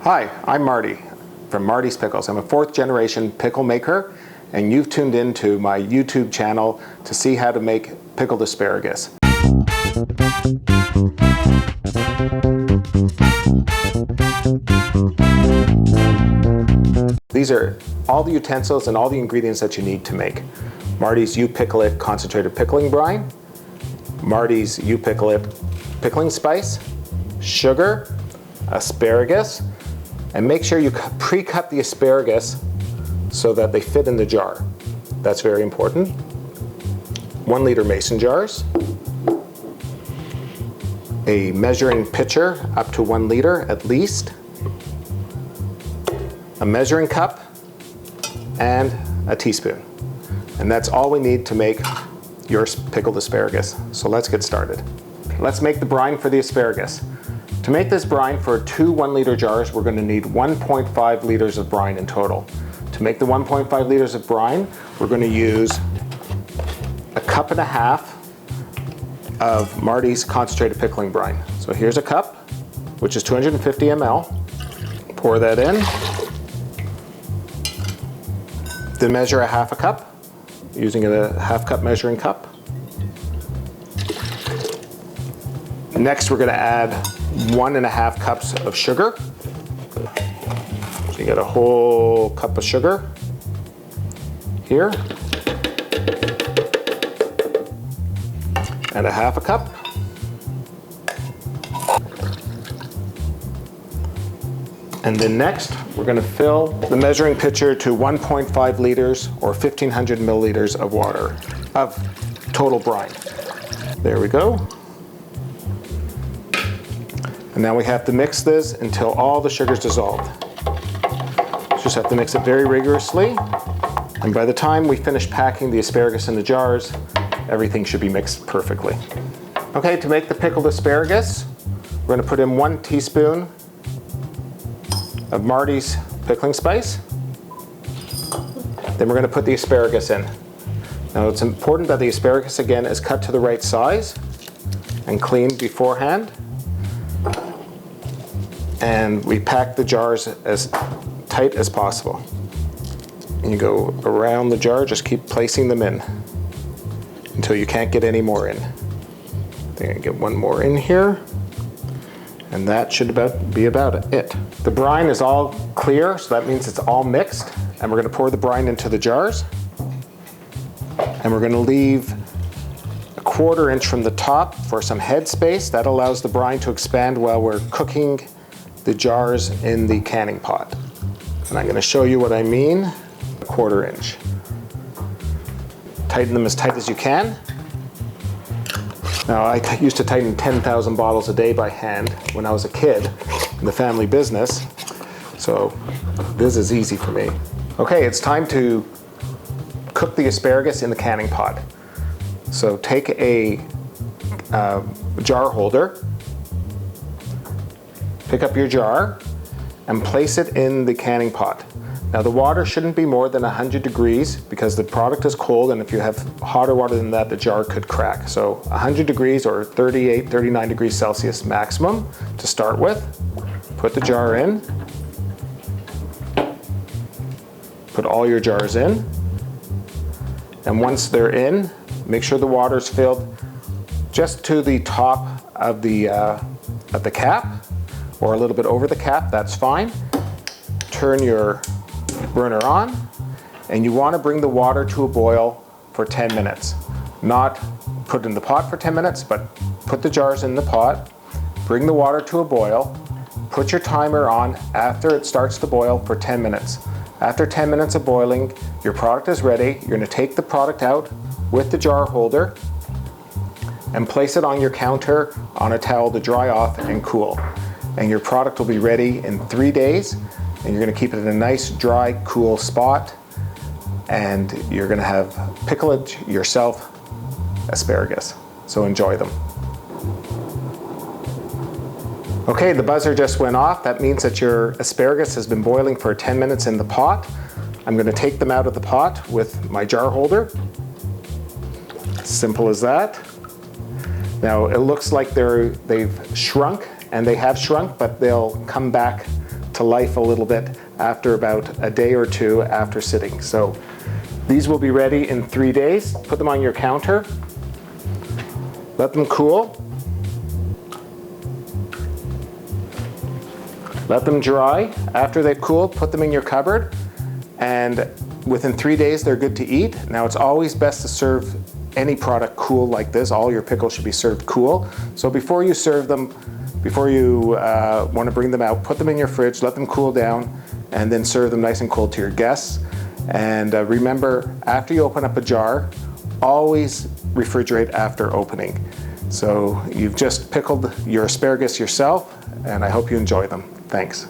Hi, I'm Marty from Marty's Pickles. I'm a fourth generation pickle maker, and you've tuned into my YouTube channel to see how to make pickled asparagus. These are all the utensils and all the ingredients that you need to make Marty's U-Pickle-it concentrated pickling brine, Marty's U-Pickle-it pickling spice, sugar, asparagus, and make sure you pre-cut the asparagus so that they fit in the jar. That's very important. 1 liter mason jars, a measuring pitcher up to 1 liter at least, a measuring cup, and a teaspoon. And that's all we need to make your pickled asparagus. So let's get started. Let's make the brine for the asparagus. To make this brine for 2 1-liter jars, we're going to need 1.5 liters of brine in total. To make the 1.5 liters of brine, we're going to use 1.5 cups of Marty's concentrated pickling brine. So here's a cup, which is 250 ml. Pour that in. Then measure 1/2 cup using a 1/2 cup measuring cup. Next, we're going to add 1.5 cups of sugar. So you get a whole cup of sugar here. And 1/2 cup. And then next, we're going to fill the measuring pitcher to 1.5 liters or 1,500 milliliters of water, of total brine. There we go. And now we have to mix this until all the sugar's dissolved. Just have to mix it very rigorously. And by the time we finish packing the asparagus in the jars, everything should be mixed perfectly. Okay, to make the pickled asparagus, we're going to put in 1 teaspoon of Marty's pickling spice. Then we're going to put the asparagus in. Now it's important that the asparagus again is cut to the right size and cleaned beforehand. And we pack the jars as tight as possible. And you go around the jar, just keep placing them in until you can't get any more in. I think I get 1 more in here. And that should be about it. The brine is all clear, so that means it's all mixed. And we're going to pour the brine into the jars. And we're going to leave 1/4 inch from the top for some head space. That allows the brine to expand while we're cooking the jars in the canning pot. And I'm going to show you what I mean. 1/4 inch. Tighten them as tight as you can. Now, I used to tighten 10,000 bottles a day by hand when I was a kid in the family business, so this is easy for me. Okay, it's time to cook the asparagus in the canning pot. So take a jar holder, pick up your jar, and place it in the canning pot. Now the water shouldn't be more than 100 degrees because the product is cold, and if you have hotter water than that, the jar could crack. So 100 degrees or 38, 39 degrees Celsius maximum to start with. Put the jar in. Put all your jars in. And once they're in, make sure the water's filled just to the top of the cap, or a little bit over the cap, that's fine. Turn your burner on, and you want to bring the water to a boil for 10 minutes. Not put in the pot for 10 minutes, but put the jars in the pot, bring the water to a boil, put your timer on after it starts to boil for 10 minutes. After 10 minutes of boiling, your product is ready. You're going to take the product out with the jar holder and place it on your counter on a towel to dry off and cool. And your product will be ready in 3 days. And you're going to keep it in a nice, dry, cool spot. And you're going to have pickled yourself asparagus. So enjoy them. Okay, the buzzer just went off. That means that your asparagus has been boiling for 10 minutes in the pot. I'm going to take them out of the pot with my jar holder. Simple as that. Now it looks like they've shrunk, and they have shrunk, but they'll come back to life a little bit after about a day or two after sitting. So these will be ready in 3 days. Put them on your counter. Let them cool. Let them dry. After they've cooled, put them in your cupboard, and within 3 days they're good to eat. Now it's always best to serve any product cool like this. All your pickles should be served cool. So before you serve them, before you want to bring them out, put them in your fridge, let them cool down, and then serve them nice and cold to your guests. And remember, after you open up a jar, always refrigerate after opening. So you've just pickled your asparagus yourself, and I hope you enjoy them. Thanks.